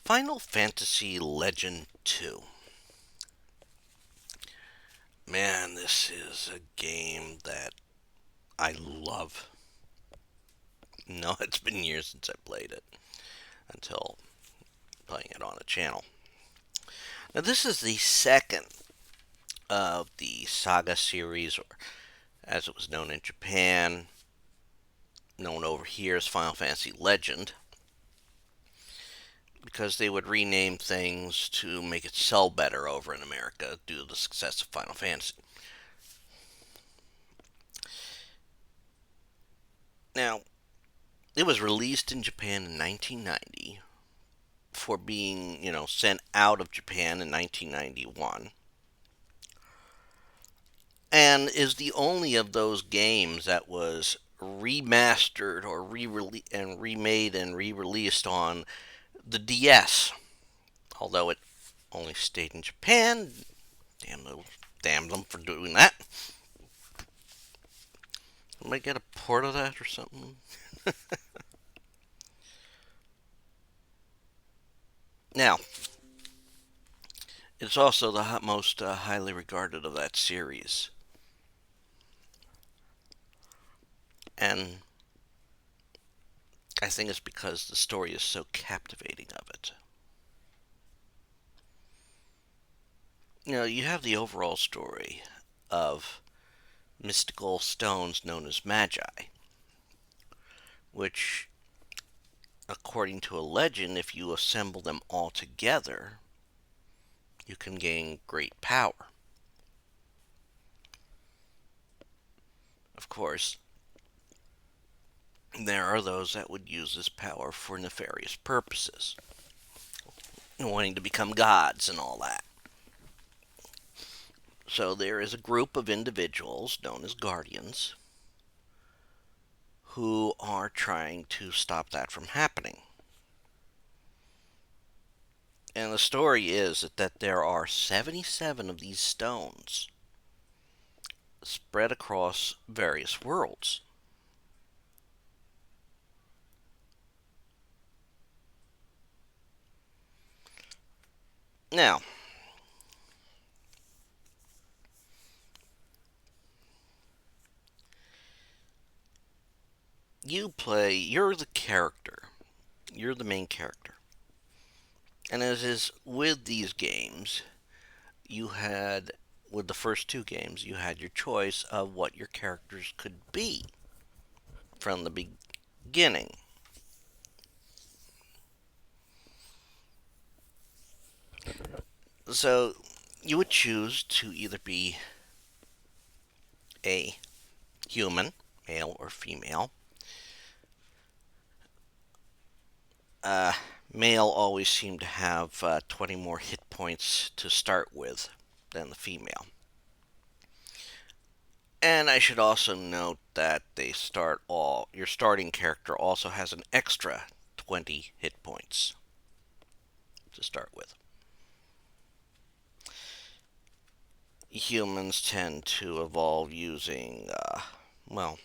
Final Fantasy Legend 2. Man, this is a game that I love. No, it's been years since I played it until playing it on the channel. Now, this is the second of the SaGa series, or as it was known in Japan, known over here as Final Fantasy Legend, because they would rename things to make it sell better over in America due to the success of Final Fantasy. Now, it was released in Japan in 1990 for being, sent out of Japan in 1991, and is the only of those games that was remastered or remade and re-released on the DS. Although it only stayed in Japan, damn them for doing that. I might get a port of that or something. Now, it's also the most highly regarded of that series, and I think it's because the story is so captivating of it. You have the overall story of mystical stones known as magi, which, according to a legend, if you assemble them all together, you can gain great power. Of course, there are those that would use this power for nefarious purposes, wanting to become gods and all that. So there is a group of individuals known as guardians who are trying to stop that from happening. And the story is that there are 77 of these stones spread across various worlds. Now, you're the character. You're the main character. And as is with these games, you had, with the first two games, you had your choice of what your characters could be from the beginning. So you would choose to either be a human, male or female. Uh, Male always seemed to have 20 more hit points to start with than the female. And I should also note that your starting character also has an extra 20 hit points to start with. Humans tend to evolve using, well,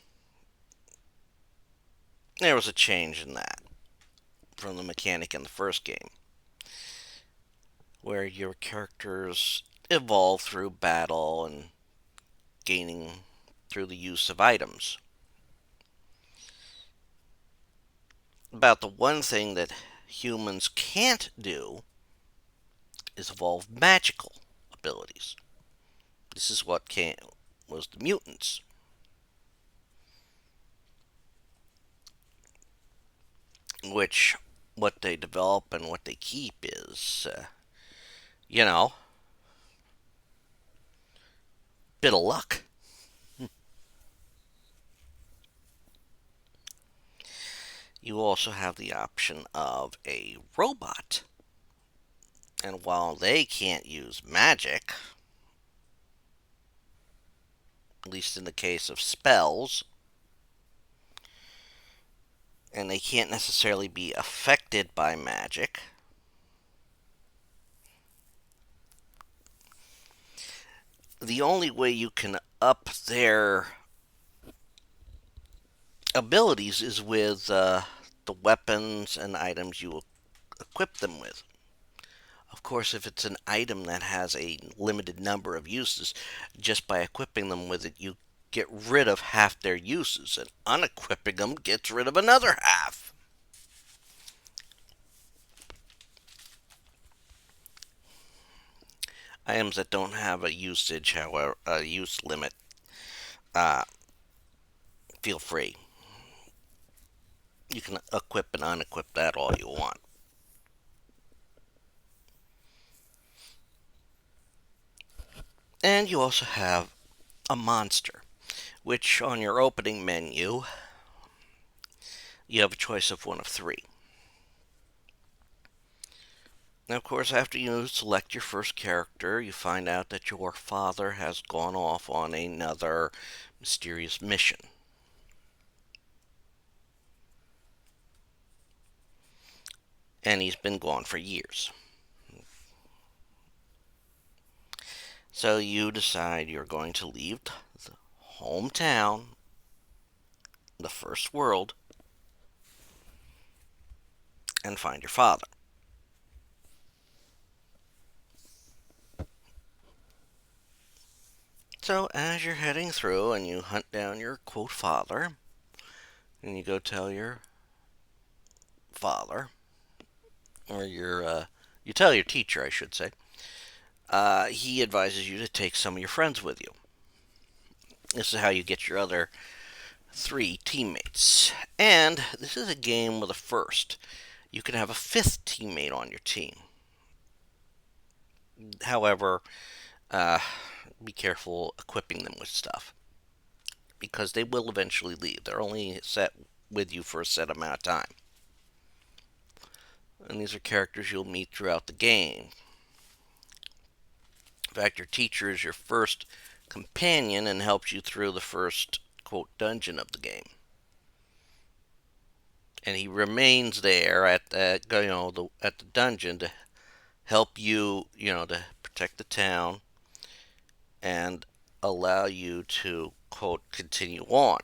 there was a change in that from the mechanic in the first game, where your characters evolve through battle and gaining through the use of items. About the one thing that humans can't do is evolve magical abilities. This is was the mutants. Which, what they develop and what they keep is, you know, bit of luck. You also have the option of a robot. And while they can't use magic, at least in the case of spells, and they can't necessarily be affected by magic, the only way you can up their abilities is with the weapons and items you equip them with. Of course, if it's an item that has a limited number of uses, just by equipping them with it, you get rid of half their uses, and unequipping them gets rid of another half. Items that don't have a usage, however, a use limit, uh, feel free. You can equip and unequip that all you want. And you also have a monster, which on your opening menu, you have a choice of one of three. Now, of course, after you select your first character, you find out that your father has gone off on another mysterious mission. And he's been gone for years. So you decide you're going to leave the hometown, the first world, and find your father. So as you're heading through and you hunt down your quote father, and you go tell your father, or you tell your teacher, I should say, he advises you to take some of your friends with you. This is how you get your other three teammates. And this is a game with a first. You can have a fifth teammate on your team. However, uh, be careful equipping them with stuff, because they will eventually leave. They're only set with you for a set amount of time. And these are characters you'll meet throughout the game. In fact, your teacher is your first companion and helps you through the first, quote, dungeon of the game. And he remains there at at the dungeon to help you, to protect the town and allow you to, quote, continue on.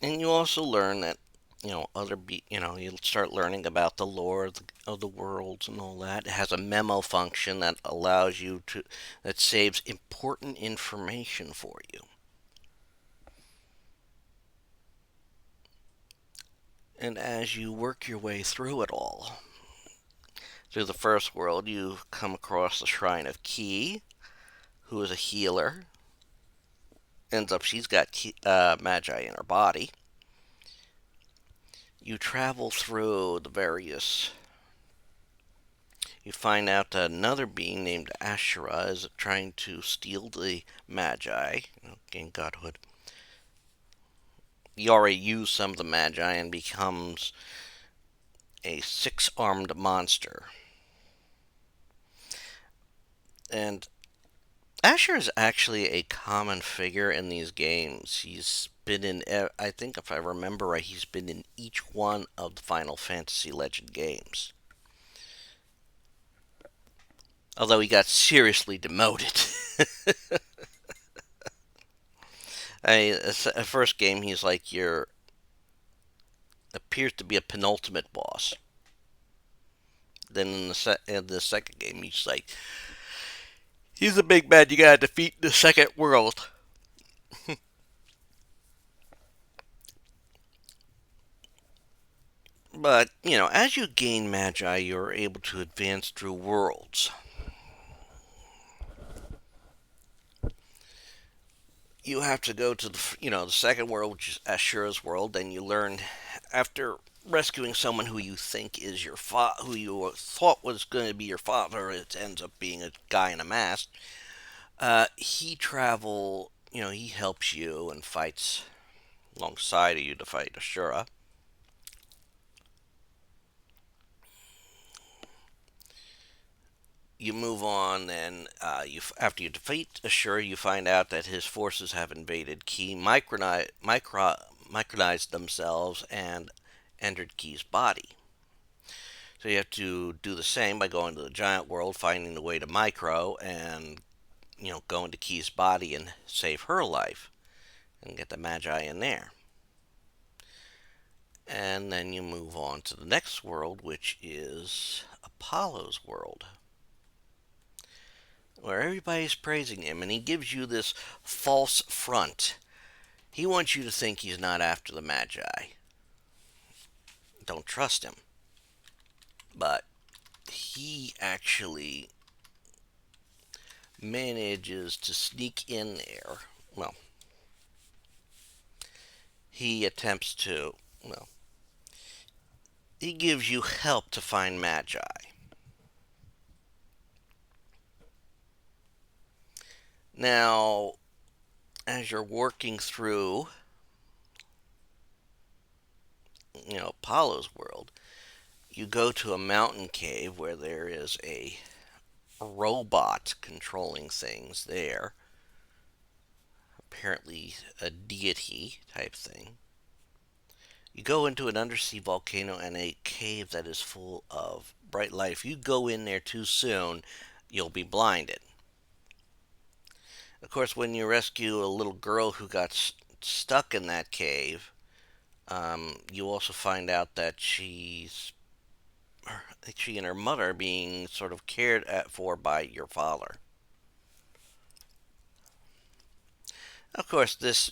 And you also learn that, you'll start learning about the lore of the worlds and all that. It has a memo function that that saves important information for you. And as you work your way through it all, through the first world, you come across the Shrine of Ki, who is a healer. Ends up she's got magi in her body. You travel through the various. You find out that another being named Ashura is trying to steal the magi, gain godhood. He already used some of the magi and becomes a six-armed monster. And Asher is actually a common figure in these games. He's been in, I think if I remember right, he's been in each one of the Final Fantasy Legend games. Although he got seriously demoted. The first game, he's like appears to be a penultimate boss. Then in the second game, he's the big bad you gotta defeat in the second world. But, as you gain magi, you're able to advance through worlds. You have to go to the second world, which is Ashura's world, and you learn after rescuing someone who you think is who you thought was going to be your father. It ends up being a guy in a mask. He helps you and fights alongside of you to fight Ashura. You move on, and after you defeat Ashura, you find out that his forces have invaded Ki, micronized themselves, and entered Ki's body. So you have to do the same by going to the giant world, finding the way to Micro, and go into Ki's body and save her life, and get the Magi in there. And then you move on to the next world, which is Apollo's world, where everybody's praising him, and he gives you this false front. He wants you to think he's not after the Magi. Don't trust him. But he actually manages to sneak in there. Well, he attempts to, well, he gives you help to find Magi. Now, as you're working through, Apollo's world, you go to a mountain cave where there is a robot controlling things there. Apparently, a deity type thing. You go into an undersea volcano and a cave that is full of bright light. If you go in there too soon, you'll be blinded. Of course, when you rescue a little girl who got stuck in that cave, you also find out that she and her mother are being sort of for by your father. Of course, this,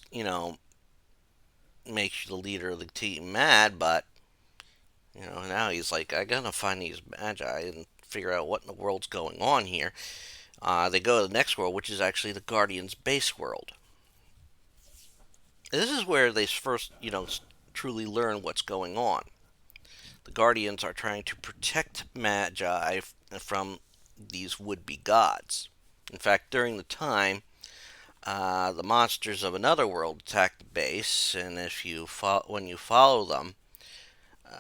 makes the leader of the team mad, but, now he's like, I gotta find these magi and figure out what in the world's going on here. They go to the next world, which is actually the Guardians' base world. This is where they first, truly learn what's going on. The Guardians are trying to protect Magi from these would-be gods. In fact, during the time, the monsters of another world attack the base, and when you follow them,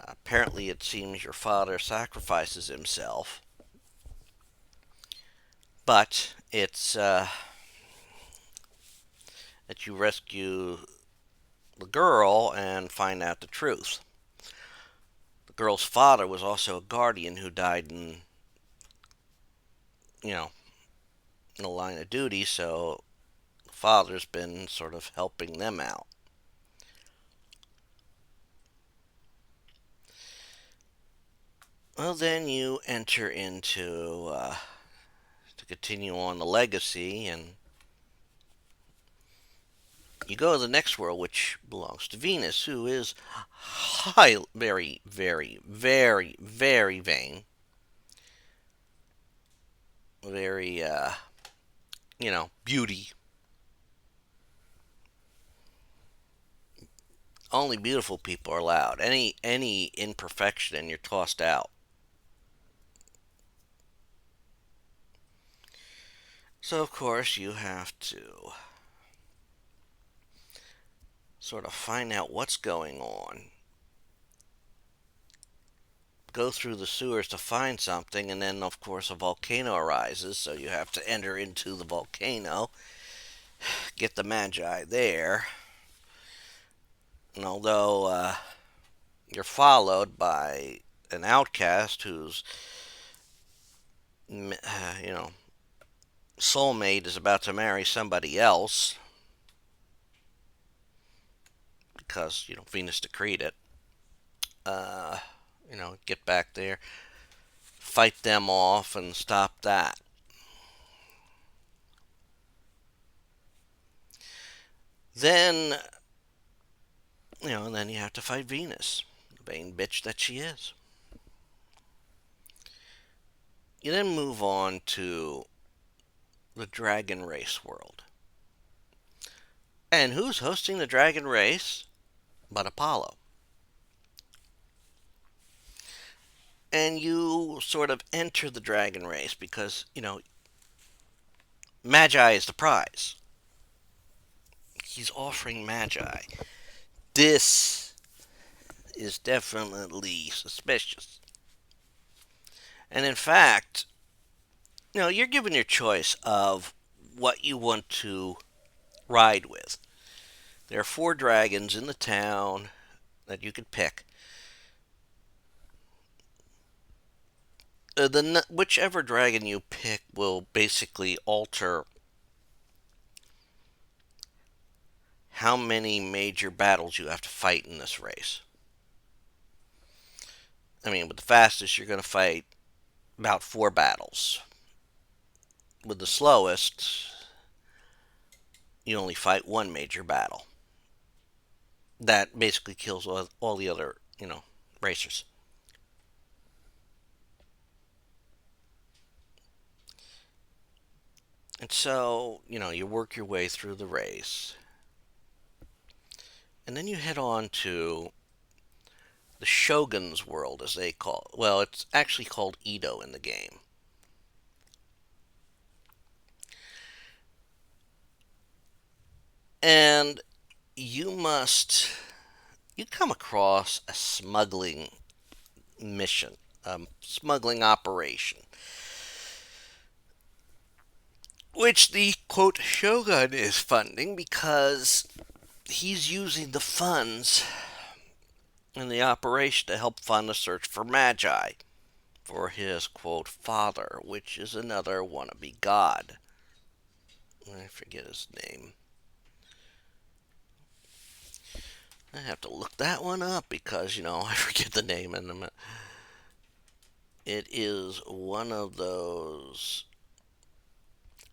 apparently it seems your father sacrifices himself. But it's that you rescue the girl and find out the truth. The girl's father was also a guardian who died you know, in the line of duty, so the father's been sort of helping them out. Well, then you enter into to continue on the legacy, and you go to the next world, which belongs to Venus, who is very, very, very, very vain, very, beauty. Only beautiful people are allowed. Any imperfection, and you're tossed out. So of course you have to sort of find out what's going on, go through the sewers to find something, and then of course a volcano arises, so you have to enter into the volcano, get the magi there. And although you're followed by an outcast whose soulmate is about to marry somebody else because Venus decreed it. Get back there, fight them off, and stop that. Then, and then you have to fight Venus, the vain bitch that she is. You then move on to the Dragon Race world. And who's hosting the Dragon Race but Apollo? And you sort of enter the Dragon Race because, Magi is the prize. He's offering Magi. This is definitely suspicious. And in fact, you're given your choice of what you want to ride with. There are 4 dragons in the town that you could pick. Whichever dragon you pick will basically alter how many major battles you have to fight in this race. I mean, with the fastest, you're going to fight about 4 battles. With the slowest, you only fight one major battle. That basically kills all the other, racers. And so, you work your way through the race. And then you head on to the Shogun's world, as they call it. Well, it's actually called Edo in the game. And you must, you come across a smuggling mission, a smuggling operation, which the quote Shogun is funding because he's using the funds in the operation to help fund the search for Magi for his quote father, which is another wannabe god. I forget his name. I have to look that one up because, I forget the name in them. It is one of those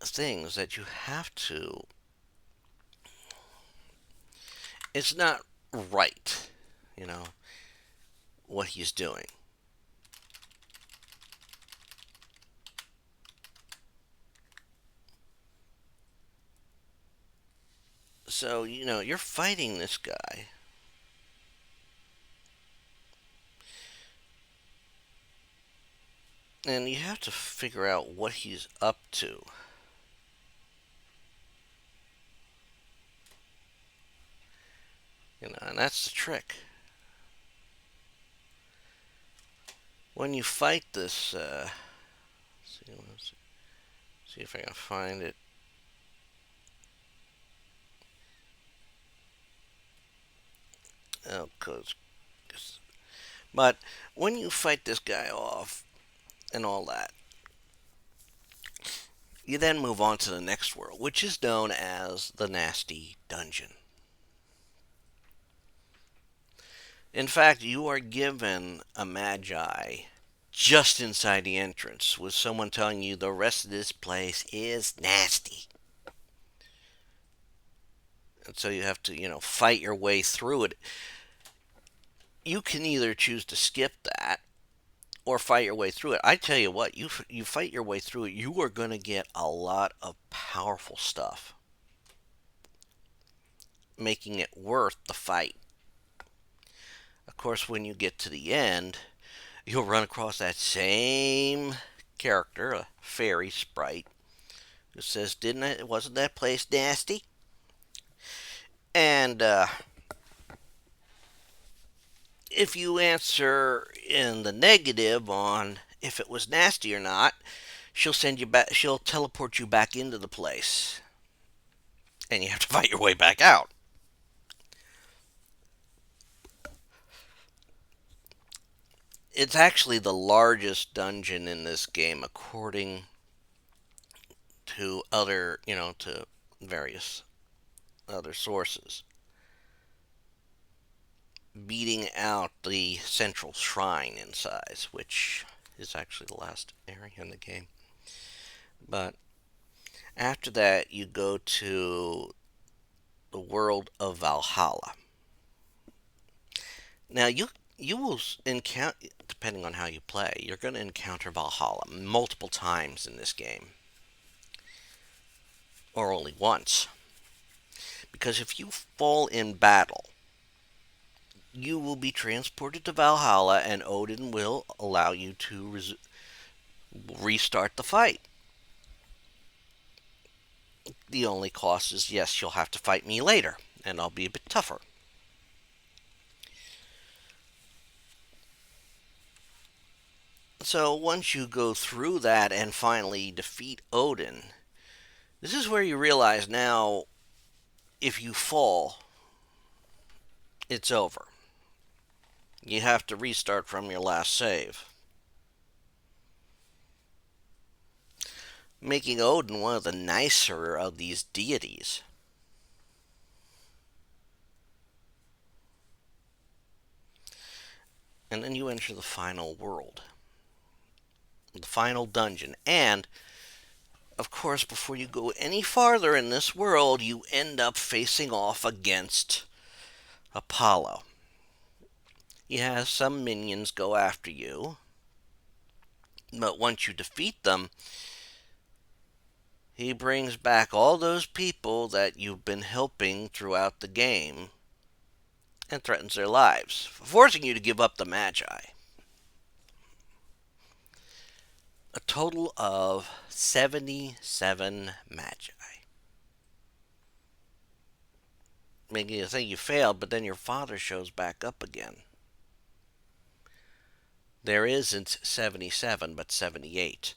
things that you have to. It's not right, you know, what he's doing. So, you're fighting this guy, and you have to figure out what he's up to. And that's the trick. When you fight this, see if I can find it. Oh, but when you fight this guy off and all that, you then move on to the next world, which is known as the Nasty Dungeon. In fact, you are given a magi just inside the entrance with someone telling you the rest of this place is nasty. And so you have to, fight your way through it. You can either choose to skip that or fight your way through it. I tell you what, you fight your way through it, you are going to get a lot of powerful stuff, making it worth the fight. Of course, when you get to the end, you'll run across that same character, a fairy sprite, who says, "Didn't it? Wasn't that place nasty?" And if you answer in the negative on if it was nasty or not, she'll send you back. She'll teleport you back into the place, and you have to fight your way back out. It's actually the largest dungeon in this game, according to to various other sources, beating out the central shrine in size, which is actually the last area in the game. But after that, you go to the world of Valhalla. Now, you will encounter, depending on how you play, you're going to encounter Valhalla multiple times in this game, or only once. Because if you fall in battle, you will be transported to Valhalla, and Odin will allow you to restart the fight. The only cost is, yes, you'll have to fight me later, and I'll be a bit tougher. So once you go through that and finally defeat Odin, this is where you realize now if you fall, it's over. You have to restart from your last save, making Odin one of the nicer of these deities. And then you enter the final world, the final dungeon. And, of course, before you go any farther in this world, you end up facing off against Apollo. He has some minions go after you, but once you defeat them, he brings back all those people that you've been helping throughout the game and threatens their lives, forcing you to give up the Magi. A total of 77 Magi. Making you think you failed, but then your father shows back up again. There isn't 77, but 78.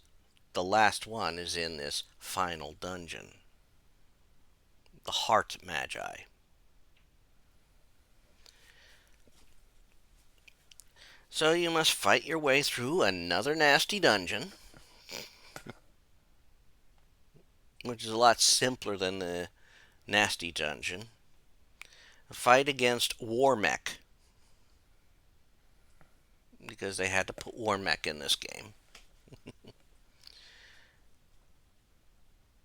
The last one is in this final dungeon. The Heart Magi. So you must fight your way through another nasty dungeon, which is a lot simpler than the nasty dungeon. Fight against War Mech, because they had to put War Mech in this game.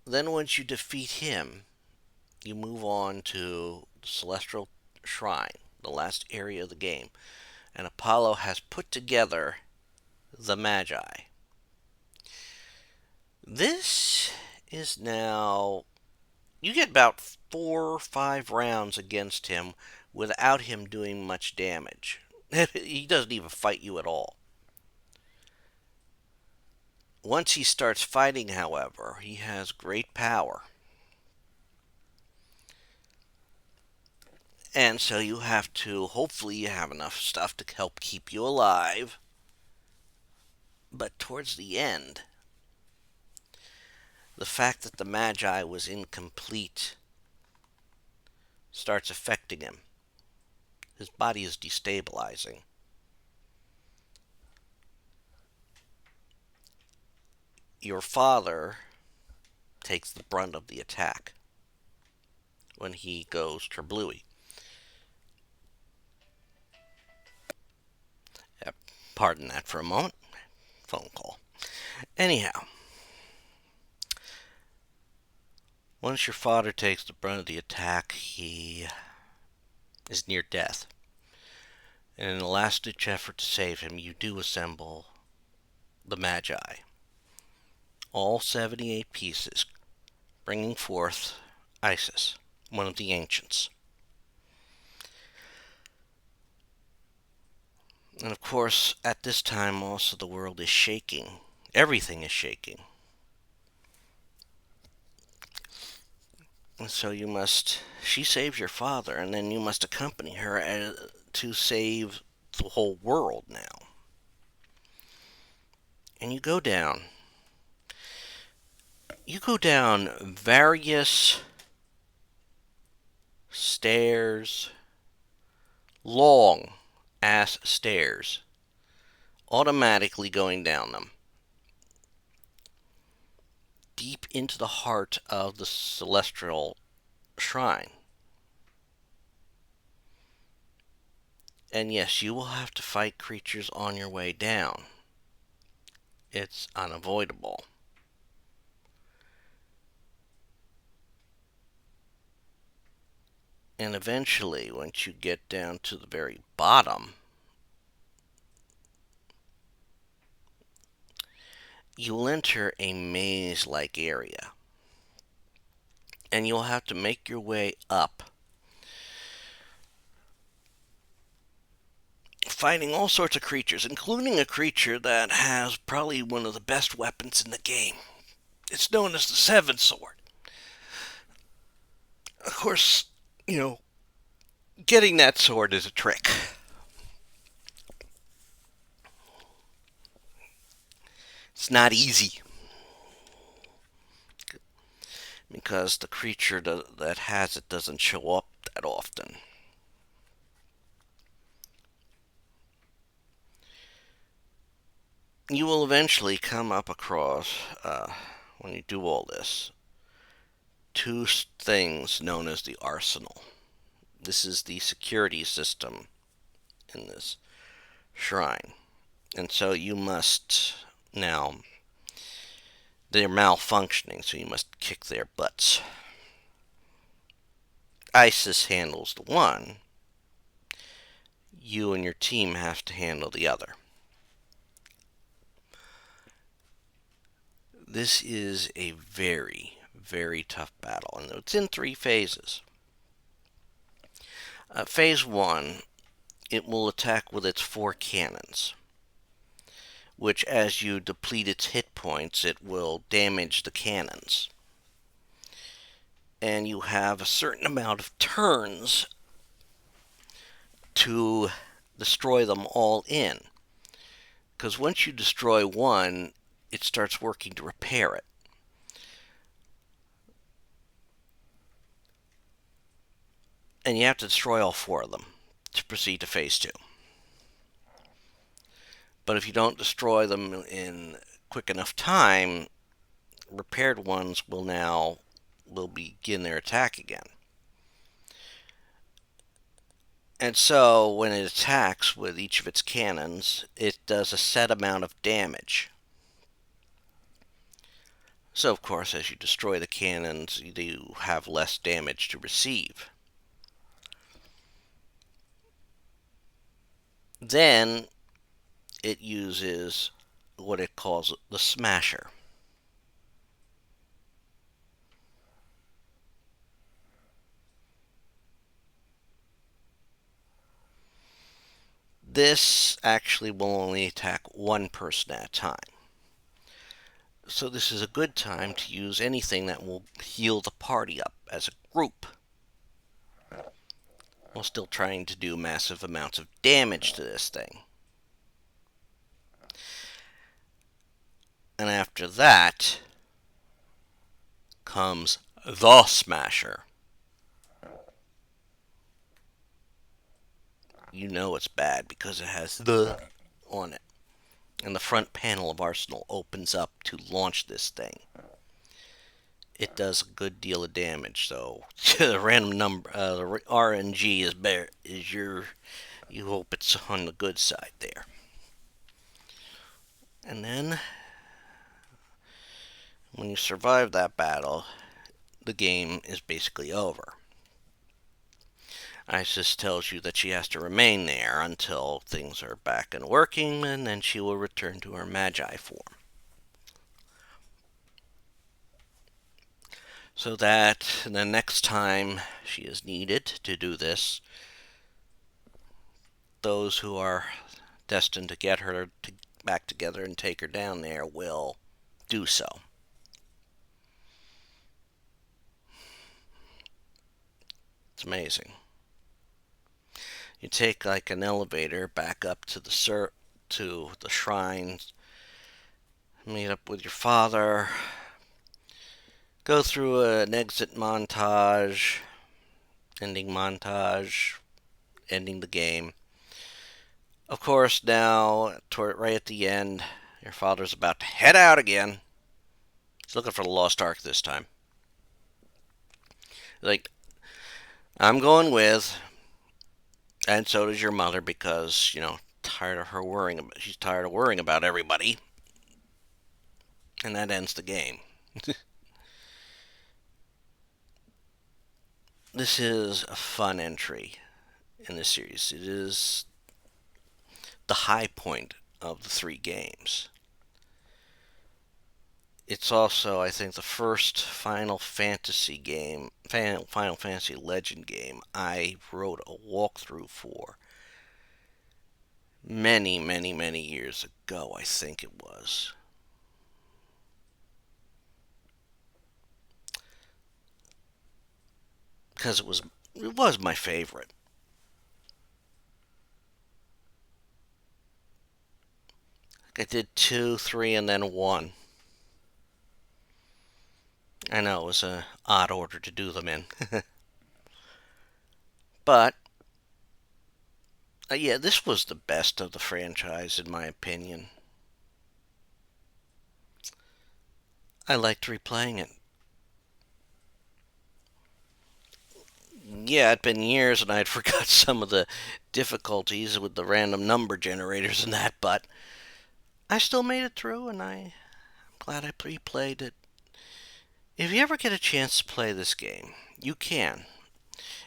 Then once you defeat him, you move on to the Celestial Shrine, the last area of the game. And Apollo has put together the Magi. This is now... You get about 4 or 5 rounds against him without him doing much damage. He doesn't even fight you at all. Once he starts fighting, however, he has great power. And so you have to, hopefully you have enough stuff to help keep you alive. But towards the end, the fact that the Magi was incomplete starts affecting him. His body is destabilizing. Your father takes the brunt of the attack when he goes kerblooey. Pardon that for a moment. Phone call. Anyhow, once your father takes the brunt of the attack, he is near death. And in a last-ditch effort to save him, you do assemble the Magi. All 78 pieces, bringing forth Isis, one of the ancients. And of course, at this time also the world is shaking. Everything is shaking. And so she saves your father, and then you must accompany her to save the whole world now. And you go down various stairs, long ass stairs, automatically going down them, deep into the heart of the Celestial Shrine. And yes, you will have to fight creatures on your way down. It's unavoidable. And eventually, once you get down to the very bottom, you'll enter a maze-like area. And you'll have to make your way up, fighting all sorts of creatures, including a creature that has probably one of the best weapons in the game. It's known as the Seven Sword. Of course, getting that sword is a trick. It's not easy, because the creature that has it doesn't show up that often. You will eventually come up across, when you do all this, 2 things known as the Arsenal. This is the security system in this shrine. And so you must now, they're malfunctioning, so you must kick their butts. ISIS handles the one, you and your team have to handle the other. This is a very, very tough battle, and it's in 3 phases. Phase 1, it will attack with its 4 cannons, which as you deplete its hit points, it will damage the cannons. And you have a certain amount of turns to destroy them all in. Because once you destroy one, it starts working to repair it. And you have to destroy all 4 of them to proceed to phase 2. But if you don't destroy them in quick enough time, repaired ones will begin their attack again. And so when it attacks with each of its cannons, it does a set amount of damage. So of course, as you destroy the cannons, you have less damage to receive. Then it uses what it calls the smasher. This actually will only attack one person at a time. So this is a good time to use anything that will heal the party up as a group, while still trying to do massive amounts of damage to this thing. And after that comes the Smasher. You know it's bad because it has the on it. And the front panel of Arsenal opens up to launch this thing. It does a good deal of damage, though. The random number, the RNG is better. You hope it's on the good side there. And then, when you survive that battle, the game is basically over. Isis tells you that she has to remain there until things are back and working, and then she will return to her Magi form. So that the next time she is needed to do this, those who are destined to get her back together and take her down there will do so. It's amazing. You take like an elevator back up to the shrine, meet up with your father, go through an exit montage, ending ending the game. Of course, now, right at the end, your father's about to head out again. He's looking for the Lost Ark this time. Like, I'm going with, and so does your mother because, she's tired of worrying about everybody. And that ends the game. This is a fun entry in this series. It is the high point of the 3 games. It's also, I think, the first Final Fantasy Legend game I wrote a walkthrough for many, many, many years ago, I think it was. Because it was my favorite. I did 2, 3, and then 1. I know it was an odd order to do them in. But, yeah, this was the best of the franchise, in my opinion. I liked replaying it. Yeah, it'd been years and I'd forgot some of the difficulties with the random number generators and that, but I still made it through and I'm glad I replayed it. If you ever get a chance to play this game, you can.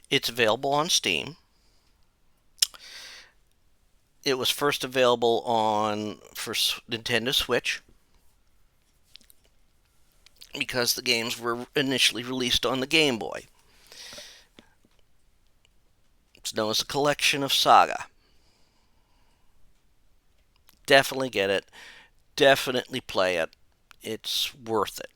It's available on Steam. It was first available on for Nintendo Switch because the games were initially released on the Game Boy. It's known as a collection of SaGa. Definitely get it. Definitely play it. It's worth it.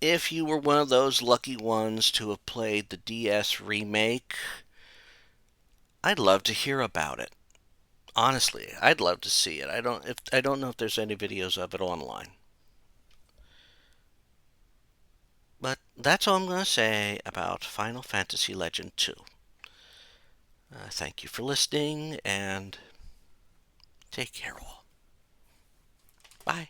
If you were one of those lucky ones to have played the DS remake, I'd love to hear about it. Honestly, I'd love to see it. I don't know if there's any videos of it online. But that's all I'm going to say about Final Fantasy Legend 2. Thank you for listening and take care all. Bye.